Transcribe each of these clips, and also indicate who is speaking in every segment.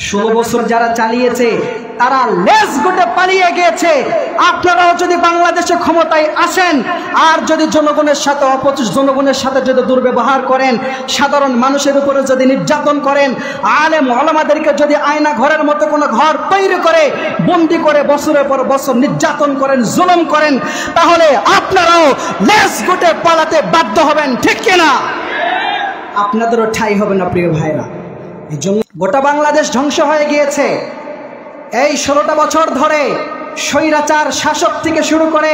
Speaker 1: 16 বছর যারা চালিয়েছে তারা লেজ গুটে পালিয়ে গিয়েছে। আপনারাও যদি বাংলাদেশে ক্ষমতায় আসেন আর যদি জনগণের সাথে যদি দুর্ব্যবহার করেন, সাধারণ মানুষের উপরে যদি নির্যাতন করেন, আলেম ওলামাদেরকে যদি আয়না ঘরের মতো কোনো ঘর তৈরি করে বন্দি করে বছরের পর বছর নির্যাতন করেন, জুলুম করেন, তাহলে আপনারাও লেজ গুটে পালাতে বাধ্য হবেন, ঠিক কিনা? আপনাদেরও ঠাঁই হবে না প্রিয় ভাইরা। এই জন্য গোটা বাংলাদেশ ধ্বংস হয়ে গিয়েছে। এই 16টা বছর ধরে স্বৈরাচার শাসক থেকে শুরু করে,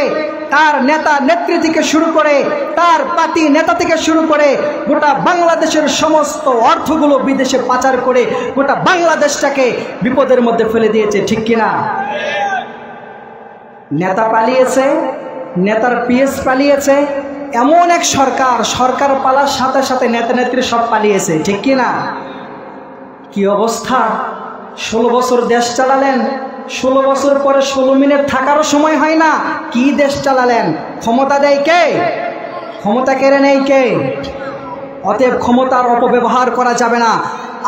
Speaker 1: তার নেতা নেত্রী থেকে শুরু করে, তার পাতি নেতা থেকে শুরু করে গোটা বাংলাদেশের সমস্ত অর্থগুলো বিদেশে পাচার করে গোটা বাংলাদেশটাকে বিপদের মধ্যে ফেলে দিয়েছে, ঠিক কিনা? নেতা পালিয়েছে, নেতার পিএস পালিয়েছে, এমন এক সরকার পালার সাথে সাথে নেতা নেত্রী সব পালিয়েছে, ঠিক কিনা? কি অবস্থা! 16 বছর দেশ চালালেন, 16 বছর পরে 16 মিনিট থাকারও সময় হয় না, কি দেশ চালালেন? ক্ষমতা দেয় কে? ক্ষমতা কেড়ে নেই কে? অতএব ক্ষমতার অপব্যবহার করা যাবে না।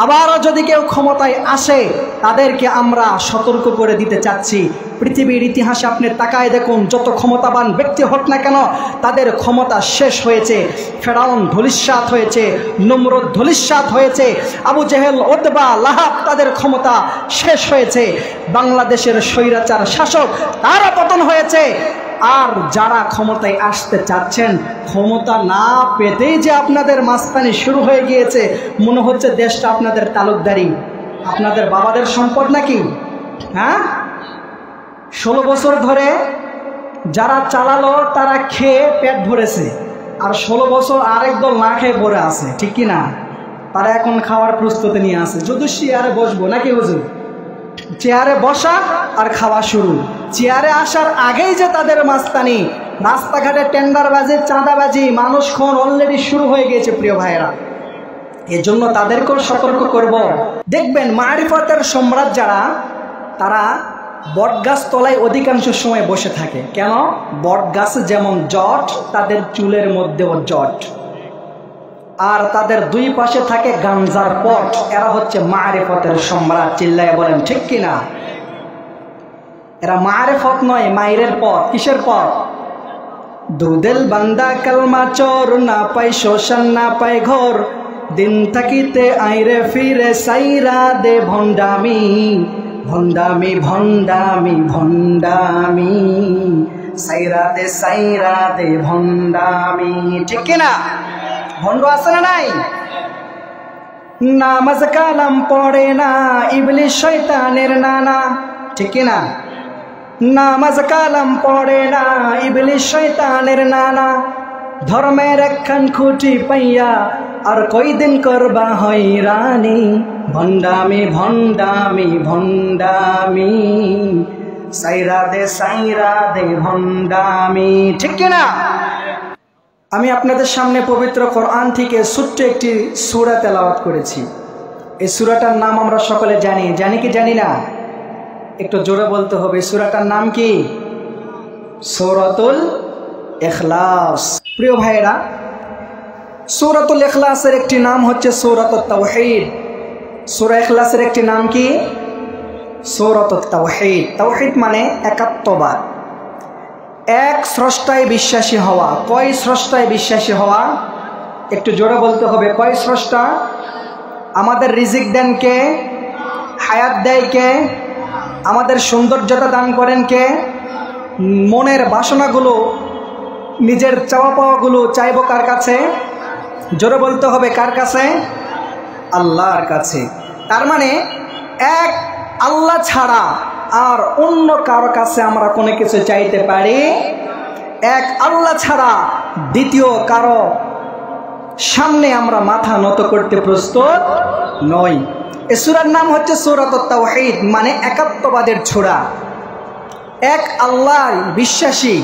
Speaker 1: আবারও যদি কেউ ক্ষমতায় আসে তাদেরকে আমরা সতর্ক করে দিতে চাচ্ছি। পৃথিবীর ইতিহাসে আপনি তাকায় দেখুন, যত ক্ষমতাবান ব্যক্তি হোক না কেন তাদের ক্ষমতা শেষ হয়েছে। ফেরাউন ধূলিসাৎ হয়েছে, নমরুদ ধূলিসাৎ হয়েছে, আবু জেহেল, উতবা, লাহাব, তাদের ক্ষমতা শেষ হয়েছে। বাংলাদেশের স্বৈরাচার শাসক তারা পতন হয়েছে। আর যারা ক্ষমতায় আসতে চাচ্ছেন, ক্ষমতা না পেতেই যে আপনাদের মাস্তানি শুরু হয়ে গিয়েছে, মনে হচ্ছে দেশটা আপনাদের তালুকদারি, আপনাদের বাবাদের সম্পদ নাকি? হ্যাঁ, 16 বছর ধরে যারা চালালো তারা খেয়ে পেট ভরেছে, আর 16 বছর আরেক দল না খেয়ে পড়ে আছে, ঠিক কি না? তারা এখন খাওয়ার প্রস্তুতি নিয়ে আছে। যদি চেয়ারে বসবো নাকি হুজুর? চেয়ারে বসা আর খাওয়া শুরু। চেয়ারে আসার আগেই যে তাদের মাস্তানি, রাস্তাঘাটে টেন্ডারবাজি, চাঁদাবাজি, মানুষ খুন অলরেডি শুরু হয়ে গিয়েছে প্রিয় ভাইয়েরা। এজন্য তাদেরকেও সতর্ক করব। দেখবেন মারিফতের সম্রাট যারা, তারা বটগাছ তলায় অধিকাংশ সময় বসে থাকে। কেন? বটগাছ যেমন জট, তাদের চুলের মধ্যেও জট, আর তাদের দুই পাশে থাকে গাঞ্জার পট। এরা হচ্ছে মারিফতের সম্রাট। চিল্লায় বলেন ঠিক কিনা? এরা মারিফত নয়, মাইরের পথ। কিসের পথ? দুদেল বান্দা কালমা চোর, না পাই শোষণ না পাই ঘোর, দিন থাকিতে আইরে ফিরে সাইরা দে ভণ্ডামি, ভণ্ডামি ভণ্ডামি ভণ্ডামি, সাইরা দে ভণ্ডামি, ঠিক কিনা? ভণ্ড আছে না নাই? নামাজ কালাম পড়ে না, ইবলিশ শয়তানের নানা, ঠিক কিনা? নামাজ কালাম পড়ে না, ইবলিশ শয়তানের নানা, ধর্মের একখান খুঁটি পাইয়া আর কয়দিন করবা হয়রানি, ভণ্ডামি ভণ্ডামি ভণ্ডামি, সাইরা দে ভণ্ডামি, ঠিক কিনা? আমি আপনাদের সামনে পবিত্র কোরআন থেকে ছোট্ট একটি সূরা তেলাওয়াত করেছি। এই সূরাটার নাম আমরা সকলে জানি কি জানি না? একটু জোরে বলতে হবে। সূরাটার নাম কি? সূরাতুল ইখলাস। প্রিয় ভাইরা, সূরাতুল ইখলাসের একটি নাম হচ্ছে সূরাতুত তাওহীদ। সূরা ইখলাসের একটি নাম কি? সূরাতুত তাওহীদ। তাওহীদ মানে একাত্মবাদ, এক স্রষ্টায় বিশ্বাসী হওয়া। কয় স্রষ্টায় বিশ্বাসী হওয়া? একটু জোরে বলতে হবে। কয় স্রষ্টা? আমাদের রিজিক দেন কে? হায়াত দেয় কে? আমাদের সৌন্দর্যতা দান করেন কে? মনের বাসনাগুলো, নিজের চাওয়া পাওয়াগুলো চাইব কার কাছে? জোরে বলতে হবে, কার কাছে? আল্লাহর কাছে। তার মানে এক আল্লাহ ছাড়া আর অন্য কারো কাছে আমরা কোনো কিছু চাইতে পারি? এক আল্লাহ ছাড়া দ্বিতীয় কারো সামনে আমরা মাথা নত করতে প্রস্তুত নই। এই সূরার নাম হচ্ছে সূরাতুত তাওহীদ, মানে একাত্মবাদের ছোরা। এক আল্লাহ বিশ্বাসী,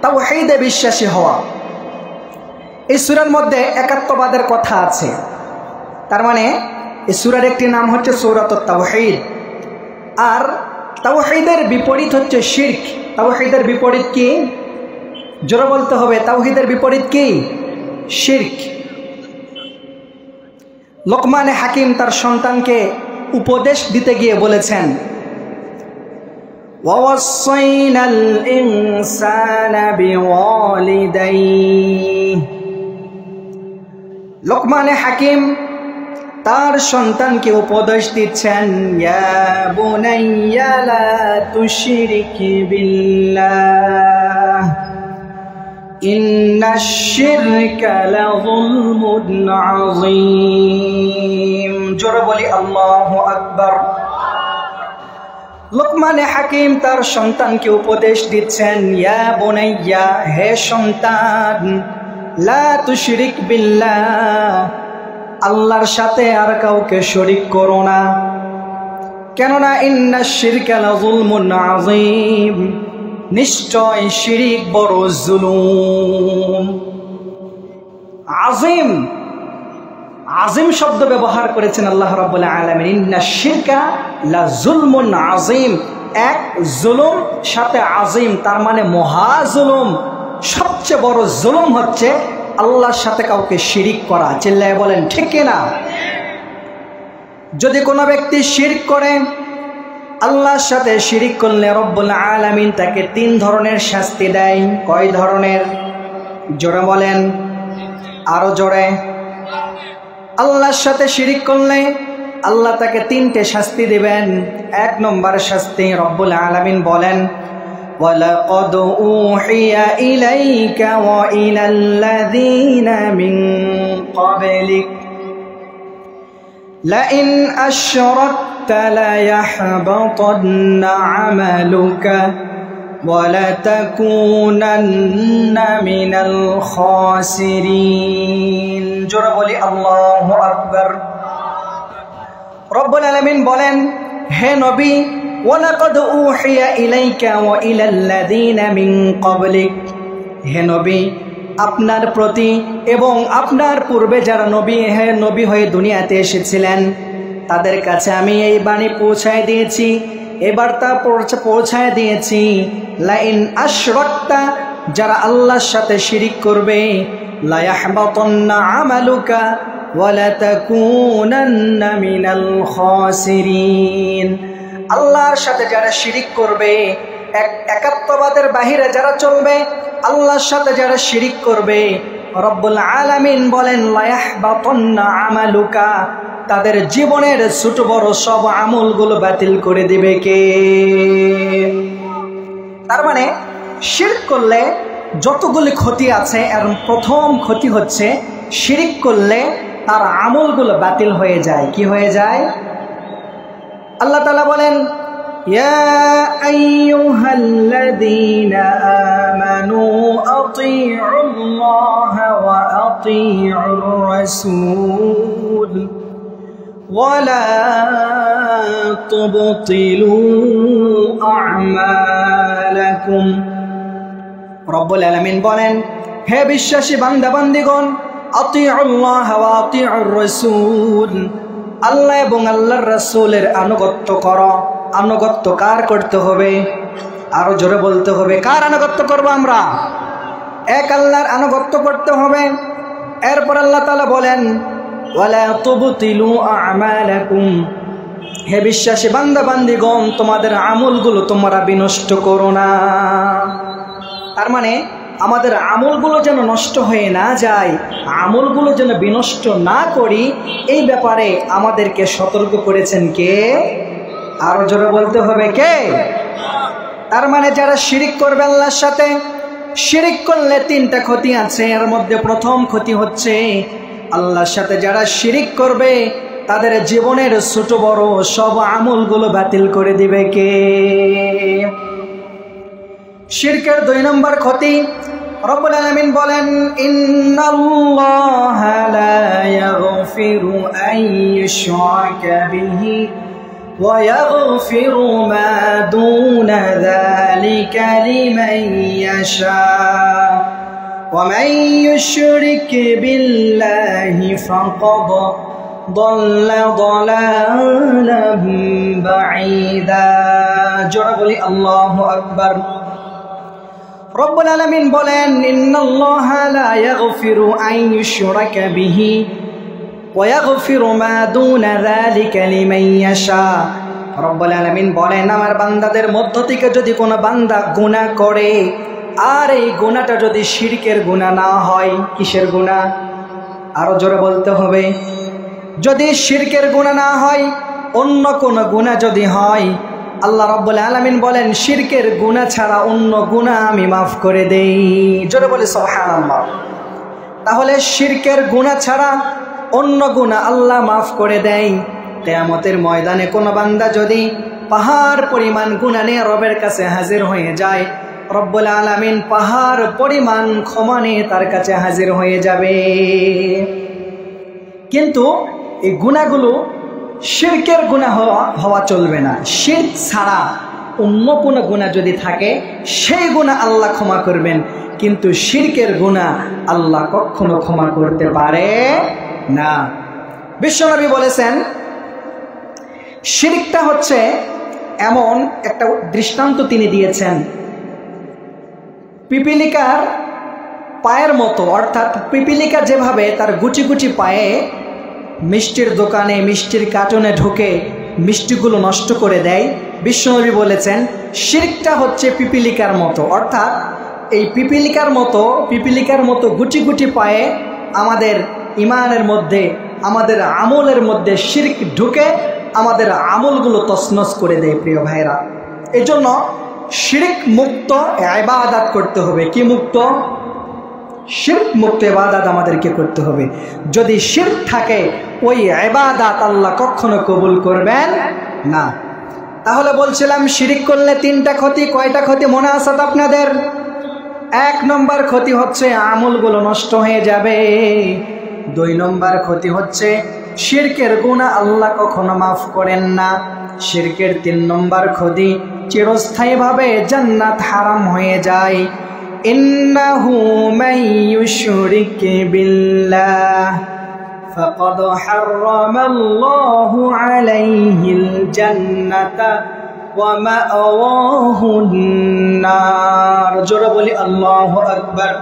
Speaker 1: তাওহীদে বিশ্বাসী হওয়া। এই সূরার মধ্যে একাত্মবাদের কথা আছে। তার মানে এই সূরার একটি নাম হচ্ছে সূরাতুত তাওহীদ। আর তাওহীদের বিপরীত হচ্ছে শিরক। তাওহীদের বিপরীত কি? জোরে বলতে হবে। তাওহীদের বিপরীত কি? শিরক। লোকমানে হাকিম তার সন্তানকে উপদেশ দিতে গিয়ে বলেছেন, ওয়াসাইনাল ইনসানা বিওয়ালিদাইহি। লোকমানে হাকিম তার সন্তানকে উপদেশ দিচ্ছেন, ইয়া বুনাইয়া লা তুশরিক বিল্লাহ ইন্নাশ শিরকা লাযুলমুন আযীম। জোরে বলি আল্লাহু আকবার। লোকমানে হাকিম তার সন্তানকে উপদেশ দিচ্ছেন, ইয়া বুনাইয়া, হে সন্তান, লা তুশরিক বিল্লাহ, আল্লাহর সাথে আর কাউকে শরীক করো না। কেননা ইন্নাশ শিরকা লাযুলমুন আযীম, নিশ্চয় শিরিক বড় জুলুম। আযীম, আযীম শব্দ ব্যবহার করেছেন আল্লাহ রাব্বুল আলামিন। ইন্নাশ শিরকা লাযুলমুন আযীম, এক জুলুম সাথে আযীম, তার মানে মহা জুলুম। সবচেয়ে বড় জুলুম হচ্ছে আল্লাহর সাথে কাউকে শিরিক করা। চিল্লায় বলেন ঠিক কিনা? যদি কোনো ব্যক্তি শিরক করে, আল্লাহর সাথে শিরিক করলে রব্বুল আলামিন তাকে 3 ধরনের শাস্তি দেয়। কয় ধরনের? জোরে বলেন, আরো জোরে। আল্লাহর সাথে শিরিক করলে আল্লাহ তাকে 3টে শাস্তি দিবেন। 1 নম্বর শাস্তি রব্বুল আলামিন বলেন, وَلَقَدْ أُوحِيَ إِلَيْكَ وَإِلَى الَّذِينَ مِنْ قَبْلِكَ لَئِنْ أَشْرَكْتَ لَيَحْبَطَنَّ عَمَلُكَ وَلَتَكُونَنَّ مِنَ الْخَاسِرِينَ। জোরে বলি আল্লাহু আকবার। রব্বুল আলামিন বলেন, হে নবী, ওয়ালাকাদ উহিয়া ইলাইকা ওয়া ইলাল্লাযীনা মিন ক্বাবলিক, হে নবী, আপনার প্রতি এবং আপনার পূর্বে যারা নবী হয়ে দুনিয়াতে এসেছিলেন তাদের কাছে আমি এই বাণী পৌঁছায় দিয়েছি, এই বার্তা পৌঁছায় দিয়েছি। লাইন আশরাকতা, যারা আল্লাহর সাথে শিরিক করবে, লা ইয়াহবাতান্না আমালুকা ওয়া লা তাকুনান্না মিনাল খাসিরিন। আল্লাহর সাথে যারা শিরিক করবে, একাত্মবাদের বাহিরে যারা চলবে, আল্লাহর সাথে যারা শিরিক করবে, রব্বুল আলামিন বলেন লা ইয়াহবাতান্না আমালুকা, তাদের জীবনের ছোট বড় সব আমলগুলো বাতিল করে দিবে কে? তার মানে শিরক করলে যতগুলি ক্ষতি আছে, এর প্রথম ক্ষতি হচ্ছে শিরিক করলে তার আমলগুলো বাতিল হয়ে যায়। কি হয়ে যায়? আল্লাহ তাআলা বলেন, ইয়া আইয়ুহাল্লাযীনা আমানু আতিউল্লাহ ওয়া আতিউর রাসূল ওয়া লা তুবতিলু আমালাকুম। রব্বুল আলামিন বলেন, হে বিশ্বাসী বান্দা বান্দীগণ, আতিউল্লাহ ওয়া আতিউর রাসূল, আল্লাহ এবং আল্লাহর রাসূলের আনুগত্য করো। আনুগত্য কার করতে হবে? আরো জোরে বলতে হবে, কার আনুগত্য করব আমরা? এক আল্লাহর আনুগত্য করতে হবে। এরপর আল্লাহ তাআলা বলেন, ওয়ালা তুবতিলু আমালাকুম, হে বিশ্বাসী বান্দা বান্দীগণ, তোমাদের আমলগুলো তোমরা বিনষ্ট করো না। তার মানে আমাদের আমলগুলো যেন নষ্ট হয়ে না যায়, আমলগুলো যেন বিনষ্ট না করি, এই ব্যাপারে আমাদেরকে সতর্ক করেছেন কে? আরো জোরে বলতে হবে, কে? তার মানে যারা শিরিক করবে আল্লাহর সাথে, শিরিক করলে 3টা ক্ষতি আছে। এর মধ্যে প্রথম ক্ষতি হচ্ছে আল্লাহর সাথে যারা শিরিক করবে তাদের জীবনের ছোট বড় সব আমলগুলো বাতিল করে দিবে কে? শিরকের 2 নম্বর ক্ষতি রব্বুল আলামিন বলেন, ইন্নাল্লাহা লা ইয়াগফিরু আন ইউশরাকা বিহি ওয়া ইয়াগফিরু মা দুনা যালিকা লিমান ইয়াশা ওয়া মান ইউশরিক বিল্লাহি ফাকাদ দাল্লা দালালান বাঈদা। জোরে বলি আল্লাহু আকবার। রব্বুল আলামিন বলেন, ইন্নাল্লাহা লা ইয়াগফিরু আন ইউশরাকা বিহি, ويغفر ما دون ذلك لمن يشاء। রব্বুল আলামিন বলেন, আমার বান্দাদের মধ্য থেকে যদি কোনো বান্দা গুনাহ করে, আর এই গুনাহটা যদি শিরকের গুনাহ না হয়, কিসের গুনাহ? আরো জোরে বলতে হবে। যদি শিরকের গুনাহ না হয়, অন্য কোনো গুনাহ যদি হয়, আল্লাহ রাব্বুল আলামিন বলেন শিরকের গুনাহ ছাড়া অন্য গুনাহ আমি মাফ করে দেই। জোরে বলি সুবহানাল্লাহ। তাহলে শিরকের গুনাহ ছাড়া অন্য গুনাহ আল্লাহ মাফ করে দেয়। কিয়ামতের ময়দানে কোনো বান্দা যদি পাহাড় পরিমাণ গুনাহ নিয়ে রবের কাছে হাজির হয়ে যায়, রব্বুল আলামিন পাহাড় পরিমাণ ক্ষমা নিয়ে তার কাছে হাজির হয়ে যাবে। কিন্তু এই গুনাহগুলো শিরকের গুনাহ হওয়া চলবে না। শিরক ছাড়া অন্য কোনো গুনাহ যদি থাকে, সেই গুনাহ আল্লাহ ক্ষমা করবেন, কিন্তু শিরকের গুনাহ আল্লাহ কখনো ক্ষমা করতে পারে না। বিশ্বনবী বলেছেন, শিরকটা হচ্ছে এমন একটা দৃষ্টান্ত তিনি দিয়েছেন, পিপিলিকার পায়ের মতো। অর্থাৎ পিপিলিকা যেভাবে তার গুটি গুটি পায়ে মিষ্টির দোকানে, মিষ্টির কার্টনে ঢুকে মিষ্টিগুলো নষ্ট করে দেয়, বিশ্বনবী বলেছেন শিরকটা হচ্ছে পিপিলিকার মতো। অর্থাৎ এই পিপিলিকার মতো গুটি গুটি পায়ে আমাদের ঈমানের মধ্যে, আমাদের আমলের মধ্যে শিরক ঢুকে আমাদের আমলগুলো তছনছ করে দেয়। প্রিয় ভাইরা, এই জন্য শিরক মুক্ত ইবাদত করতে হবে। কি মুক্ত? শিরক মুক্ত ইবাদত আমাদেরকে করতে হবে। যদি শিরক থাকে, ওই ইবাদত আল্লাহ কখনো কবুল করবেন না। তাহলে বলছিলাম শিরক করলে তিনটা ক্ষতি। কয়টা ক্ষতি মনে আছে তো আপনাদের? 1 নম্বর ক্ষতি হচ্ছে আমলগুলো নষ্ট হয়ে যাবে। 2 নম্বর ক্ষতি হচ্ছে শিরকের গুনাহ আল্লাহ কখনো মাফ করেন না। শিরকের 3 নম্বর ক্ষতি, চিরস্থায়ীভাবে জান্নাত হারাম হয়ে যায়। ইন্নাহু মান ইউশরিক বিল্লাহ ফাকাদ হারামাল্লাহু আলাইহিল জান্নাতা ওয়া মাআওয়াহুন নার। জোরে বলি আল্লাহু আকবার।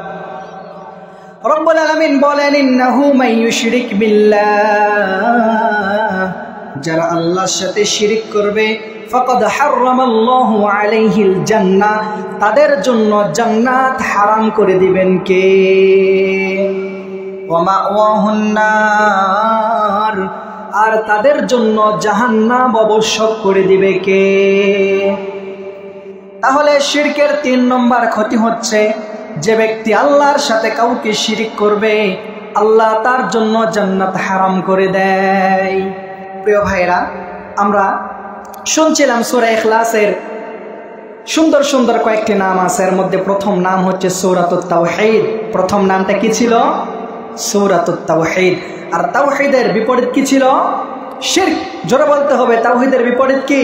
Speaker 1: রব্বুল আলামিন বলেন, ইন্নাহু মান ইউশরিক বিল্লাহ, যারা আল্লাহর সাথে শিরক করবে, ফাকাদ হারামাল্লাহু আলাইহিল জান্নাহ, তাদের জন্য জান্নাত হারাম করে দিবেন কে? ওয়া মাআওয়াহুন নার, আর তাদের জন্য জাহান্নাম আবশ্যক করে দিবে কে? তাহলে শিরকের 3 নম্বর ক্ষতি হচ্ছে, যে ব্যক্তি আল্লাহর সাথে কাউকে শিরক করবে, আল্লাহ তার জন্য জান্নাত হারাম করে দেয়। প্রিয় ভাইরা, আমরা শুনছিলাম সূরা ইখলাসের সুন্দর সুন্দর কয়েকটি নাম আছে। এর মধ্যে প্রথম নাম হচ্ছে সূরাতুত তাওহীদ। প্রথম নামটা কি ছিল? সূরাতুত তাওহীদ। আর তাওহীদের বিপরীত কি ছিল? শিরক। জোরে বলতে হবে, তাওহীদের বিপরীত কি?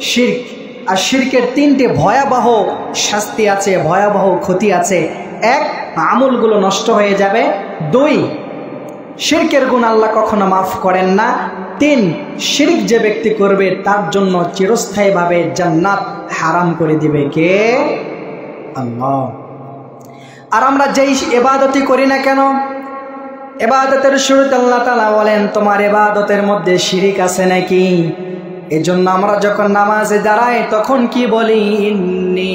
Speaker 1: শিরক। আর শিরকের 3টি ভয়াবহ শাস্তি আছে, ভয়াবহ ক্ষতি আছে। 1, আমলগুলো নষ্ট হয়ে যাবে। 2, শিরকের গুনাহ আল্লাহ কখনো মাফ করেন না। 3, শিরক যে ব্যক্তি করবে তার জন্য চিরস্থায়ীভাবে জান্নাত হারাম করে দিবে কে? আল্লাহ। আর আমরা যেই ইবাদতই করি না কেন, ইবাদতের শুরুতে আল্লাহ তাআলা বলেন তোমার ইবাদতের মধ্যে শিরক আছে নাকি? এজন্য আমরা যখন নামাজে দাঁড়াই তখন কি বলি? ইন্নী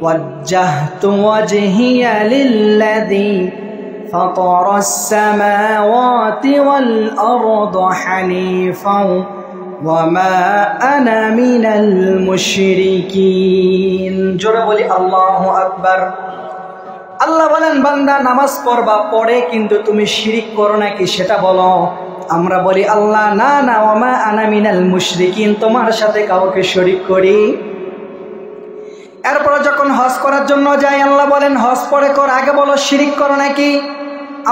Speaker 1: ওয়াজ্জাহতু ওয়াজহিয়া লিল্লাযী ফাতারাস সামাওয়াতি ওয়াল আরদা হানিফাও ওয়া মা আনা মিনাল মুশরিকিন। জোরে বলি আল্লাহু আকবার। আল্লাহ বলেন, বান্দা নামাজ পড়বা, পড়ে কিন্তু তুমি শিরক করো নাকি সেটা বলো। আমরা বলি আল্লাহ না না, ওয়া মা আনা মিনাল মুশরিকিন, তোমার সাথে কাউকে শরীক করি। এরপর যখন হজ করার জন্য যাই, আল্লাহ বলেন হজ পরে কর, আগে বলো শিরক করো নাকি।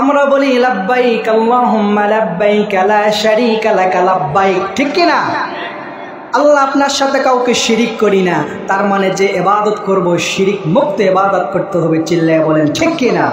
Speaker 1: আমরা বলি লাব্বাইক আল্লাহুম্মা লাব্বাইক লা শারীকা লাকা লাব্বাইক, ঠিক কি না? আল্লাহ আপনার সাথে কাউকে শিরিক করি না, তার মানে যে ইবাদত করব শিরিক মুক্ত ইবাদত করতে হবে। চিল্লায়ে বলেন ঠিক কি না?